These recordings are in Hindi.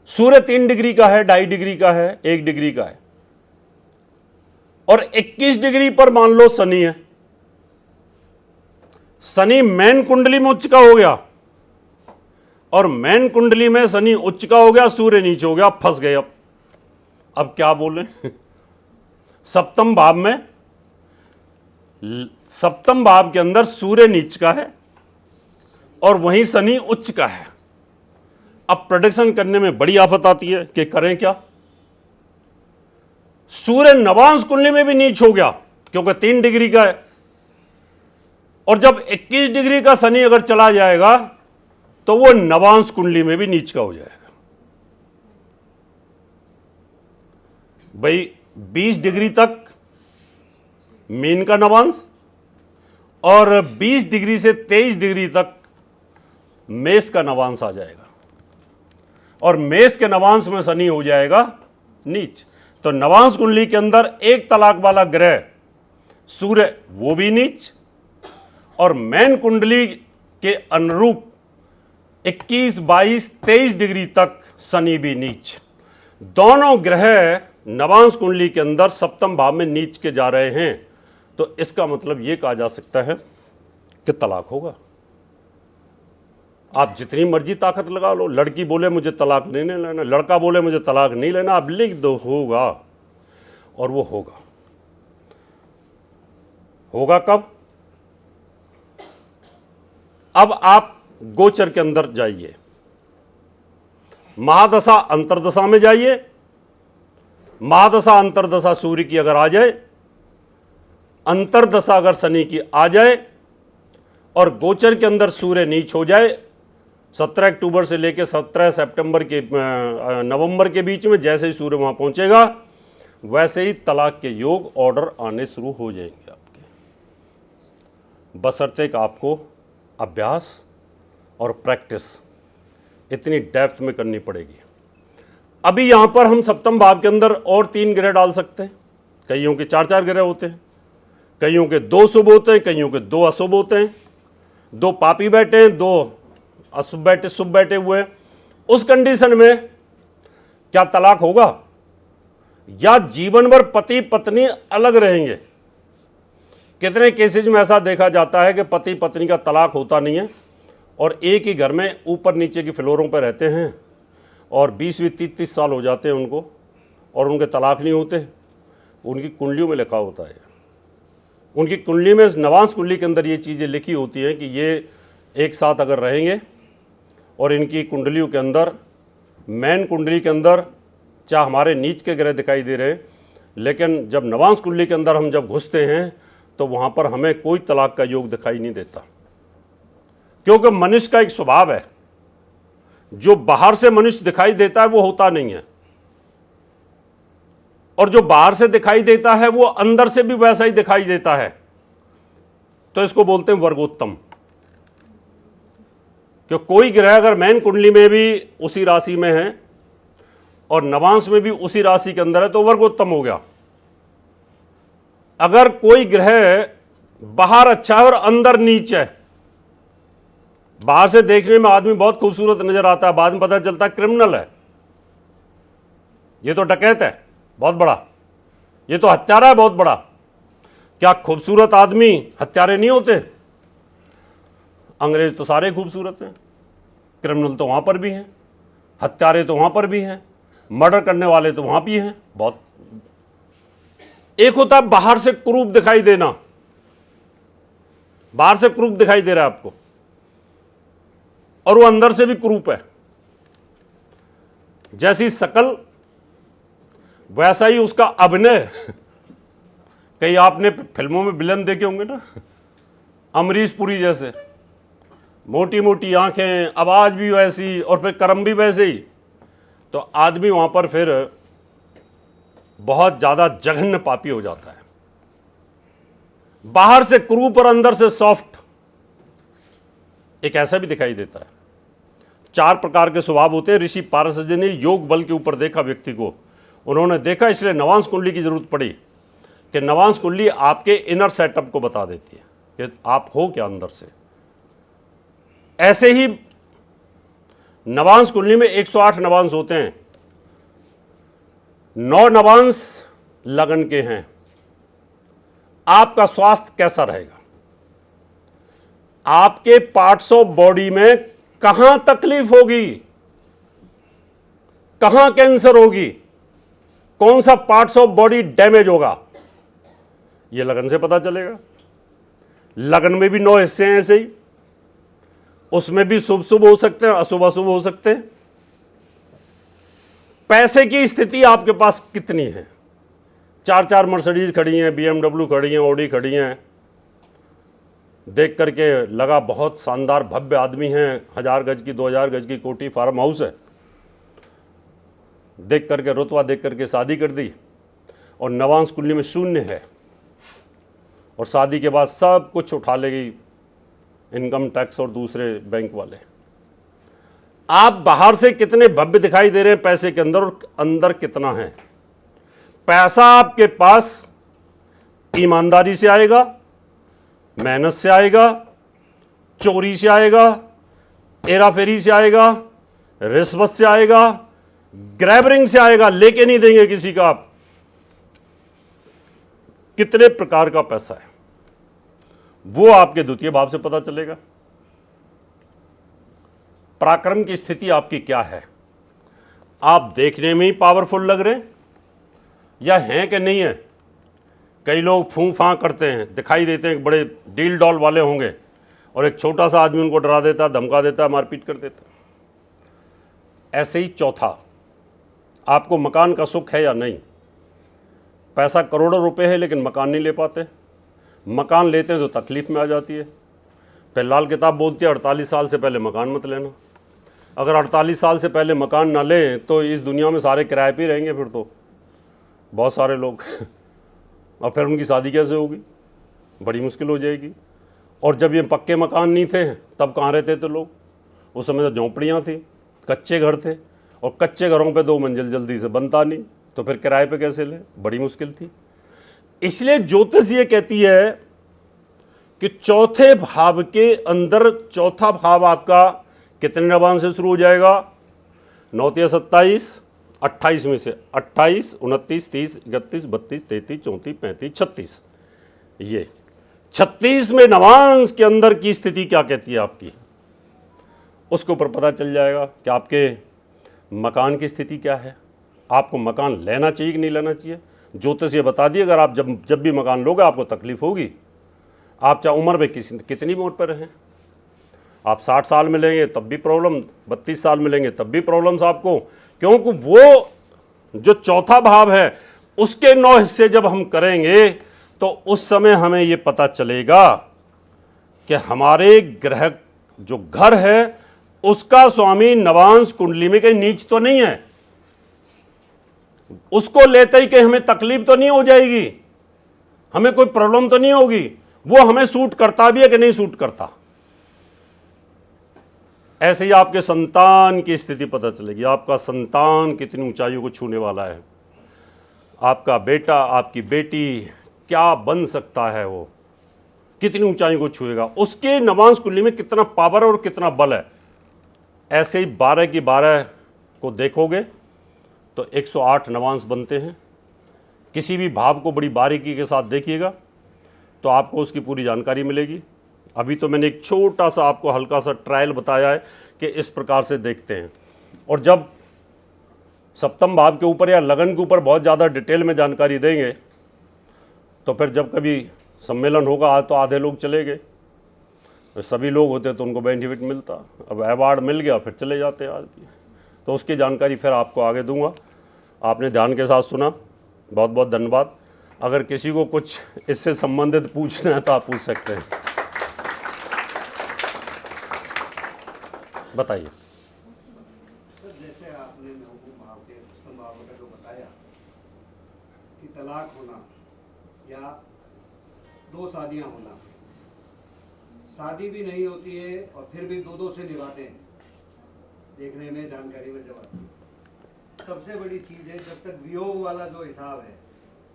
सूर्य 3 डिग्री का है, 2.5 डिग्री का है, 1 डिग्री का है, और 21 डिग्री पर मान लो शनि है। शनि मैन कुंडली में उच्च का हो गया, और मैन कुंडली में शनि उच्च का हो गया, सूर्य नीचे हो गया, फंस गए। अब क्या बोले? सप्तम भाव में, सप्तम भाव के अंदर सूर्य नीच का है और वहीं शनि उच्च का है। अब प्रेडिक्शन करने में बड़ी आफत आती है कि करें क्या। सूर्य नवांश कुंडली में भी नीच हो गया क्योंकि 3 डिग्री का है, और जब 21 डिग्री का शनि अगर चला जाएगा तो वो नवांश कुंडली में भी नीच का हो जाएगा। भाई 20 डिग्री तक मीन का नवांश, और 20 डिग्री से 23 डिग्री तक मेष का नवांश आ जाएगा, और मेष के नवांश में शनि हो जाएगा नीच। तो नवांश कुंडली के अंदर एक तलाक वाला ग्रह सूर्य वो भी नीच, और मैन कुंडली के अनुरूप 21, 22, 23 डिग्री तक शनि भी नीच। दोनों ग्रह नवांश कुंडली के अंदर सप्तम भाव में नीच के जा रहे हैं। तो इसका मतलब यह कहा जा सकता है कि तलाक होगा। आप जितनी मर्जी ताकत लगा लो, लड़की बोले मुझे तलाक नहीं लेना, लड़का बोले मुझे तलाक नहीं लेना, आप लिख दो होगा, और वो होगा। होगा कब? अब आप गोचर के अंदर जाइए, महादशा अंतरदशा में जाइए। महादशा अंतरदशा सूर्य की अगर आ जाए, अंतरदशा अगर शनि की आ जाए, और गोचर के अंदर सूर्य नीच हो जाए 17 अक्टूबर से लेकर 17 सितंबर के नवंबर के बीच में, जैसे ही सूर्य वहां पहुंचेगा वैसे ही तलाक के योग ऑर्डर आने शुरू हो जाएंगे आपके, बशर्ते कि आपको अभ्यास और प्रैक्टिस इतनी डेप्थ में करनी पड़ेगी। अभी यहां पर हम सप्तम भाव के अंदर और 3 ग्रह डाल सकते हैं। कईयों के 4-4 ग्रह होते हैं, कईयों के 2 शुभ होते हैं, कईयों के 2 अशुभ होते हैं, 2 पापी बैठे हैं, 2 अशुभ बैठे, शुभ बैठे हुए हैं। उस कंडीशन में क्या तलाक होगा, या जीवन भर पति पत्नी अलग रहेंगे? कितने केसेज में ऐसा देखा जाता है कि पति पत्नी का तलाक होता नहीं है, और एक ही घर में ऊपर नीचे की फ्लोरों पर रहते हैं, और 20-30 साल हो जाते हैं उनको, और उनके तलाक नहीं होते। उनकी कुंडलियों में लिखा होता है, उनकी कुंडली में, नवांश कुंडली के अंदर ये चीज़ें लिखी होती हैं कि ये एक साथ अगर रहेंगे, और इनकी कुंडलियों के अंदर, मैन कुंडली के अंदर चाहे हमारे नीच के ग्रह दिखाई दे रहे हैं, लेकिन जब नवांश कुंडली के अंदर हम जब घुसते हैं तो वहाँ पर हमें कोई तलाक का योग दिखाई नहीं देता, क्योंकि मनुष्य का एक स्वभाव है, जो बाहर से मनुष्य दिखाई देता है वो होता नहीं है, और जो बाहर से दिखाई देता है वो अंदर से भी वैसा ही दिखाई देता है। तो इसको बोलते हैं वर्गोत्तम। कि कोई ग्रह अगर मैन कुंडली में भी उसी राशि में है और नवांश में भी उसी राशि के अंदर है तो वर्गोत्तम हो गया। अगर कोई ग्रह बाहर अच्छा है और अंदर नीच है, बाहर से देखने में आदमी बहुत खूबसूरत नजर आता है, बाद में पता चलता है क्रिमिनल है, ये तो डकैत है बहुत बड़ा, ये तो हत्यारा है बहुत बड़ा। क्या खूबसूरत आदमी हत्यारे नहीं होते? अंग्रेज तो सारे खूबसूरत हैं, क्रिमिनल तो वहां पर भी हैं, हत्यारे तो वहां पर भी हैं, मर्डर करने वाले तो वहां भी हैं बहुत। एक होता है बाहर से क्रूप दिखाई देना, बाहर से क्रूप दिखाई दे रहा है आपको, और वो अंदर से भी क्रूप है। जैसी शकल वैसा ही उसका अभिनय। कई आपने फिल्मों में विलन देखे होंगे ना, अमरीश पुरी जैसे, मोटी मोटी आंखें, आवाज भी वैसी, और फिर कर्म भी वैसे ही। तो आदमी वहां पर फिर बहुत ज्यादा जघन्य पापी हो जाता है। बाहर से क्रूप और अंदर से सॉफ्ट, एक ऐसा भी दिखाई देता है। 4 प्रकार के स्वभाव होते हैं। ऋषि पारसज ने योग बल के ऊपर देखा व्यक्ति को, उन्होंने देखा, इसलिए नवांश कुंडली की जरूरत पड़ी कि नवांश कुंडली आपके इनर सेटअप को बता देती है कि आप हो क्या अंदर से। ऐसे ही नवांश कुंडली में 108 नवांश होते हैं, 9 नवांश लगन के हैं। आपका स्वास्थ्य कैसा रहेगा? आपके पार्ट्स ऑफ बॉडी में कहां तकलीफ होगी, कहां कैंसर होगी, कौन सा पार्ट्स ऑफ बॉडी डैमेज होगा, यह लगन से पता चलेगा। लगन में भी 9 हिस्से हैं ऐसे ही, उसमें भी शुभ शुभ हो सकते हैं, अशुभ अशुभ हो सकते हैं। पैसे की स्थिति आपके पास कितनी है? 4 मर्सिडीज खड़ी हैं, BMW खड़ी हैं, ऑडी खड़ी हैं, देख करके लगा बहुत शानदार भव्य आदमी हैं, 1000 गज की 2000 गज की कोठी फार्म हाउस है, देख करके रुतबा देख करके शादी कर दी और नवांश कुंडली में शून्य है, और शादी के बाद सब कुछ उठा लेगी इनकम टैक्स और दूसरे बैंक वाले। आप बाहर से कितने भव्य दिखाई दे रहे हैं पैसे के अंदर, और अंदर कितना है? पैसा आपके पास ईमानदारी से आएगा, मेहनत से आएगा, चोरी से आएगा, हेराफेरी से आएगा, रिश्वत से आएगा, ग्रैबरिंग से आएगा, लेके नहीं देंगे किसी का आप। कितने प्रकार का पैसा है वो आपके द्वितीय भाव से पता चलेगा। पराक्रम की स्थिति आपकी क्या है? आप देखने में ही पावरफुल लग रहे हैं या हैं कि नहीं है? कई लोग फूं फां करते हैं, दिखाई देते हैं बड़े डील डॉल वाले होंगे, और एक छोटा सा आदमी उनको डरा देता है, धमका देता है, मारपीट कर देता है। ऐसे ही चौथा, आपको मकान का सुख है या नहीं? पैसा करोड़ों रुपए है लेकिन मकान नहीं ले पाते, मकान लेते हैं तो तकलीफ में आ जाती है। फिर लाल किताब बोलती है 48 साल से पहले मकान मत लेना। अगर 48 साल से पहले मकान ना लें तो इस दुनिया में सारे किराए पे रहेंगे फिर तो बहुत सारे लोग और फिर उनकी शादी कैसे होगी? बड़ी मुश्किल हो जाएगी। और जब ये पक्के मकान नहीं थे तब कहाँ रहते थे लोग? उस समय तो झोंपड़ियाँ थी, कच्चे घर थे, और कच्चे घरों पे 2 मंजिल जल्दी से बनता नहीं, तो फिर किराए पे कैसे ले? बड़ी मुश्किल थी। इसलिए ज्योतिष ये कहती है कि चौथे भाव के अंदर, चौथा भाव आपका कितने नवांश से शुरू हो जाएगा? 9 × 27, 28 में से 28, 29, 30, 31, 32, 33, 34, 35, 36। ये 36 में नवांश के अंदर की स्थिति क्या कहती है आपकी, उसके ऊपर पता चल जाएगा कि आपके मकान की स्थिति क्या है। आपको मकान लेना चाहिए कि नहीं लेना चाहिए? ज्योतिष ये बता दिए, अगर आप जब भी मकान लोगे आपको तकलीफ होगी। आप चाहे उम्र में कितनी उम्र पर रहें, आप 60 साल में लेंगे तब भी प्रॉब्लम, 32 साल में लेंगे तब भी प्रॉब्लम्स आपको, क्योंकि वो जो चौथा भाव है उसके 9 हिस्से जब हम करेंगे तो उस समय हमें ये पता चलेगा कि हमारे ग्रह जो घर है उसका स्वामी नवांश कुंडली में कहीं नीच तो नहीं है, उसको लेते ही कि हमें तकलीफ तो नहीं हो जाएगी, हमें कोई प्रॉब्लम तो नहीं होगी, वो हमें सूट करता भी है कि नहीं सूट करता। ऐसे ही आपके संतान की स्थिति पता चलेगी, आपका संतान कितनी ऊंचाइयों को छूने वाला है, आपका बेटा आपकी बेटी क्या बन सकता है, वो कितनी ऊंचाइयों को छुएगा, उसके नवांश कुंडली में कितना पावर और कितना बल है। ऐसे ही 12 की 12 को देखोगे तो 108 नवांश बनते हैं। किसी भी भाव को बड़ी बारीकी के साथ देखिएगा तो आपको उसकी पूरी जानकारी मिलेगी। अभी तो मैंने एक छोटा सा आपको हल्का सा ट्रायल बताया है कि इस प्रकार से देखते हैं, और जब सप्तम भाव के ऊपर या लगन के ऊपर बहुत ज़्यादा डिटेल में जानकारी देंगे तो फिर जब कभी सम्मेलन होगा, आज तो आधे लोग चले गए, सभी लोग होते तो उनको बेनिफिट मिलता, अब अवार्ड मिल गया फिर चले जाते आज भी, तो उसकी जानकारी फिर आपको आगे दूंगा। आपने ध्यान के साथ सुना, बहुत बहुत धन्यवाद। अगर किसी को कुछ इससे संबंधित पूछना है तो आप पूछ सकते हैं, बताइए। जैसे आपने नवम भाव के सप्तम भाव का जो बताया कि तलाक होना या 2 शादियां होना, शादी भी नहीं होती है और फिर भी 2-2 से निभाते हैं, देखने में जानकारी में जब आती है। सबसे बड़ी चीज़ है जब तक वियोग वाला जो हिसाब है,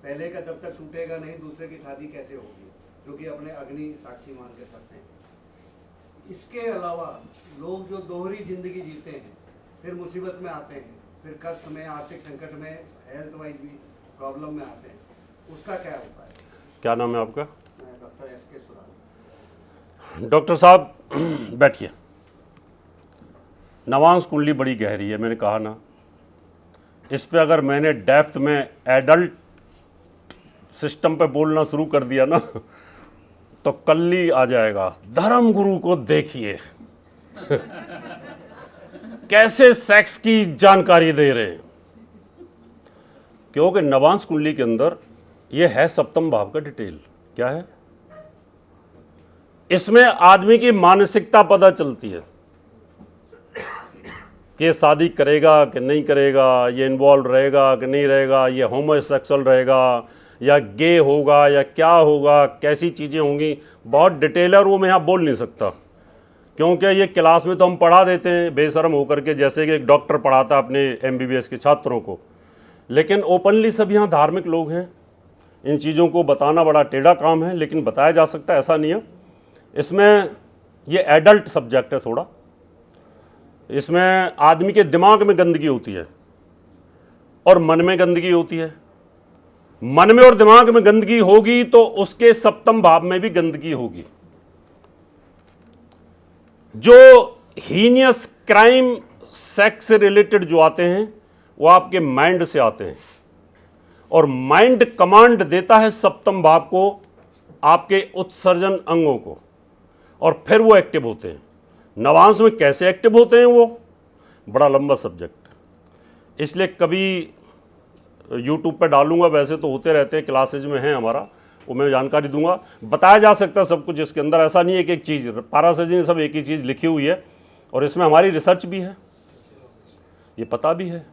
पहले का जब तक टूटेगा नहीं दूसरे की शादी कैसे होगी, जो कि अपने अग्नि साक्षी मान के सकते हैं। इसके अलावा लोग जो दोहरी जिंदगी जीते हैं फिर मुसीबत में आते हैं, फिर कष्ट में, आर्थिक संकट में, हेल्थ वाइज भी प्रॉब्लम में आते हैं, उसका क्या उपाय है? क्या नाम है आपका? मैं डॉक्टर SK सुराना। डॉक्टर साहब बैठिए। नवांश कुंडली बड़ी गहरी है, मैंने कहा ना। इस पे अगर मैंने डेप्थ में एडल्ट सिस्टम पे बोलना शुरू कर दिया ना तो कल ही आ जाएगा। धर्म गुरु को देखिए कैसे सेक्स की जानकारी दे रहे हैं, क्योंकि नवांश कुंडली के अंदर ये है सप्तम भाव का डिटेल। क्या है इसमें? आदमी की मानसिकता पता चलती है कि ये शादी करेगा कि नहीं करेगा, ये इन्वॉल्व रहेगा कि नहीं रहेगा, ये होमोसेक्सुअल रहेगा या गे होगा या क्या होगा, कैसी चीज़ें होंगी। बहुत डिटेल है और वो मैं यहाँ बोल नहीं सकता, क्योंकि ये क्लास में तो हम पढ़ा देते हैं बेशर्म होकर के, जैसे कि एक डॉक्टर पढ़ाता अपने MBBS के छात्रों को। लेकिन ओपनली सब यहाँ धार्मिक लोग हैं, इन चीज़ों को बताना बड़ा टेढ़ा काम है, लेकिन बताया जा सकता है, ऐसा नहीं है। इसमें ये एडल्ट सब्जेक्ट है थोड़ा। इसमें आदमी के दिमाग में गंदगी होती है और मन में गंदगी होती है। मन में और दिमाग में गंदगी होगी तो उसके सप्तम भाव में भी गंदगी होगी। जो हीनियस क्राइम सेक्स से रिलेटेड जो आते हैं वो आपके माइंड से आते हैं, और माइंड कमांड देता है सप्तम भाव को, आपके उत्सर्जन अंगों को, और फिर वो एक्टिव होते हैं। नवांश में कैसे एक्टिव होते हैं वो बड़ा लंबा सब्जेक्ट, इसलिए कभी यूट्यूब पे डालूंगा। वैसे तो होते रहते हैं, क्लासेज में है हमारा, वो मैं जानकारी दूंगा। बताया जा सकता है सब कुछ इसके अंदर, ऐसा नहीं है कि एक चीज़। पाराशर जी ने सब एक ही चीज़ लिखी हुई है और इसमें हमारी रिसर्च भी है, ये पता भी है।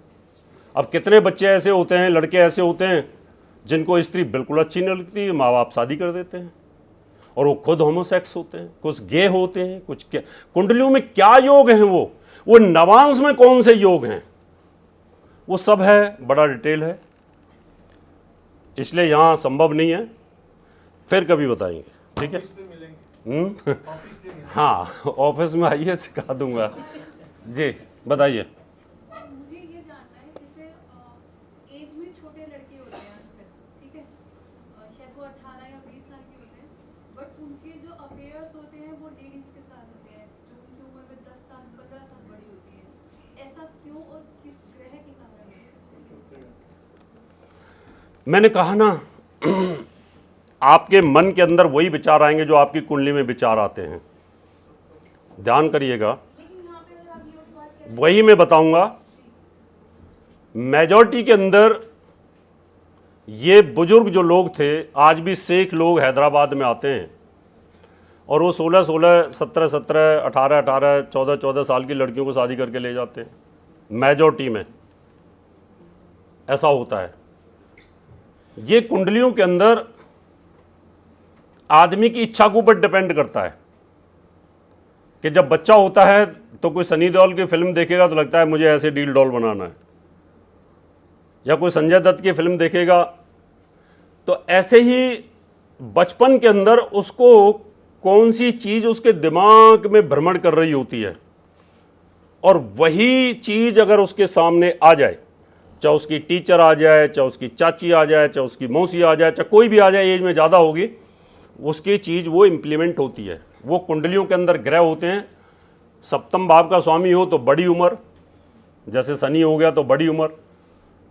अब कितने बच्चे ऐसे होते हैं, लड़के ऐसे होते हैं जिनको स्त्री बिल्कुल अच्छी नहीं लगती, माँ बाप शादी कर देते हैं और वो खुद होमोसेक्स होते हैं, कुछ गे होते हैं, कुछ क्या। कुंडलियों में क्या योग हैं वो नवांश में कौन से योग हैं, वो सब है, बड़ा डिटेल है, इसलिए यहाँ संभव नहीं है। फिर कभी बताएंगे, ठीक है? हाँ, ऑफिस में आइए, सिखा दूंगा जी। बताइए। मुझे ये जानना है, जैसे एज में छोटे लड़के होते हैं आजकल, ठीक है, शायद वो 18 या 20 साल के होते हैं, बट उनके जो अफेयर्स होते हैं वो लेडीज के साथ होते हैं जो उनसे उम्र में 10 साल 15 साल बड़ी होती है। ऐसा क्यों और किस ग्रह के कारण है? मैंने कहा ना आपके मन के अंदर वही विचार आएंगे जो आपकी कुंडली में विचार आते हैं। ध्यान करिएगा, लेकिन यहाँ पे अगर आप ये बात करें, वही मैं बताऊंगा। मेजॉरिटी के अंदर ये बुजुर्ग जो लोग थे, आज भी शेख लोग हैदराबाद में आते हैं और वो 16-16, 17-17, 18-18, 14-14 साल की लड़कियों को शादी करके ले जाते हैं। मेजॉरिटी में ऐसा होता है। ये कुंडलियों के अंदर आदमी की इच्छा के ऊपर डिपेंड करता है कि जब बच्चा होता है तो कोई सनी देओल की फिल्म देखेगा तो लगता है मुझे ऐसे डील डॉल बनाना है, या कोई संजय दत्त की फिल्म देखेगा तो ऐसे ही बचपन के अंदर उसको कौन सी चीज़ उसके दिमाग में भ्रमण कर रही होती है, और वही चीज़ अगर उसके सामने आ जाए, चाहे उसकी टीचर आ जाए, चाहे उसकी चाची आ जाए, चाहे उसकी मौसी आ जाए, चाहे कोई भी आ जाए, एज में ज़्यादा होगी, उसकी चीज़ वो इम्प्लीमेंट होती है। वो कुंडलियों के अंदर ग्रह होते हैं। सप्तम भाव का स्वामी हो तो बड़ी उम्र, जैसे शनि हो गया तो बड़ी उम्र।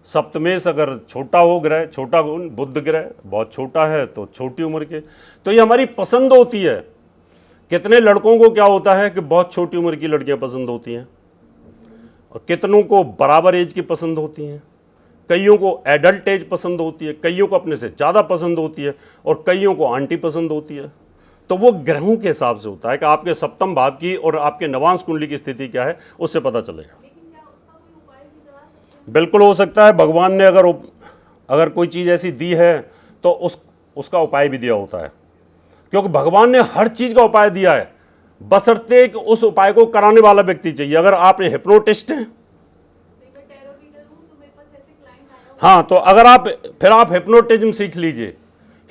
सप्तमेश अगर छोटा हो ग्रह, छोटा बुध ग्रह बहुत छोटा है तो छोटी उम्र के। तो ये हमारी पसंद होती है। कितने लड़कों को क्या होता है कि बहुत छोटी उम्र की लड़कियां पसंद होती हैं, और कितनों को बराबर एज की पसंद होती हैं, कईयों को एडल्ट एज पसंद होती है, कईयों को अपने से ज़्यादा पसंद होती है, और कईयों को आंटी पसंद होती है। तो वो ग्रहों के हिसाब से होता है कि आपके सप्तम भाव की और आपके नवांश कुंडली की स्थिति क्या है, उससे पता चलेगा। लेकिन क्या उसका कोई उपाय भी बता सकते हैं? बिल्कुल हो सकता है। भगवान ने अगर कोई चीज़ ऐसी दी है तो उसका उपाय भी दिया होता है, क्योंकि भगवान ने हर चीज़ का उपाय दिया है, बशर्ते कि उस उपाय को कराने वाला व्यक्ति चाहिए। अगर आप हिप्नोटिस्ट हैं, हाँ, तो अगर आप हिप्नोटिज्म सीख लीजिए।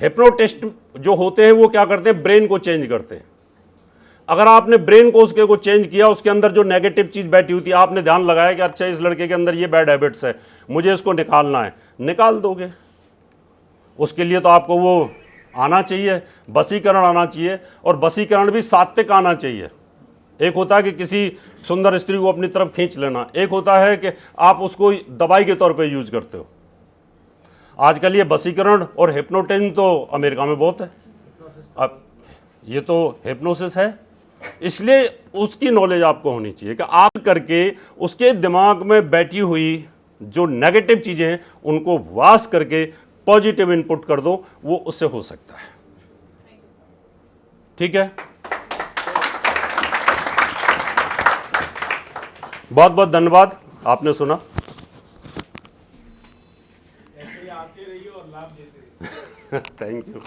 हिप्नोटिस्ट जो होते हैं वो क्या करते हैं, ब्रेन को चेंज करते हैं। अगर आपने ब्रेन को उसके को चेंज किया, उसके अंदर जो नेगेटिव चीज़ बैठी हुई थी, आपने ध्यान लगाया कि अच्छा इस लड़के के अंदर ये बैड हैबिट्स है, मुझे इसको निकालना है, निकाल दोगे। उसके लिए तो आपको वो आना चाहिए, वशीकरण आना चाहिए, और वशीकरण भी सात्विक आना चाहिए। एक होता है कि किसी सुंदर स्त्री को अपनी तरफ खींच लेना, एक होता है कि आप उसको दवाई के तौर पे यूज करते हो। आजकल ये वशीकरण और हिप्नोटिज्म तो अमेरिका में बहुत है, अब ये तो हिप्नोसिस है, इसलिए उसकी नॉलेज आपको होनी चाहिए कि आप करके उसके दिमाग में बैठी हुई जो नेगेटिव चीज़ें हैं उनको वाश करके पॉजिटिव इनपुट कर दो, वो उससे हो सकता है। ठीक है, बहुत बहुत धन्यवाद, आपने सुना। ऐसे ही आते रहिए और लाभ देते रहिए। Thank you.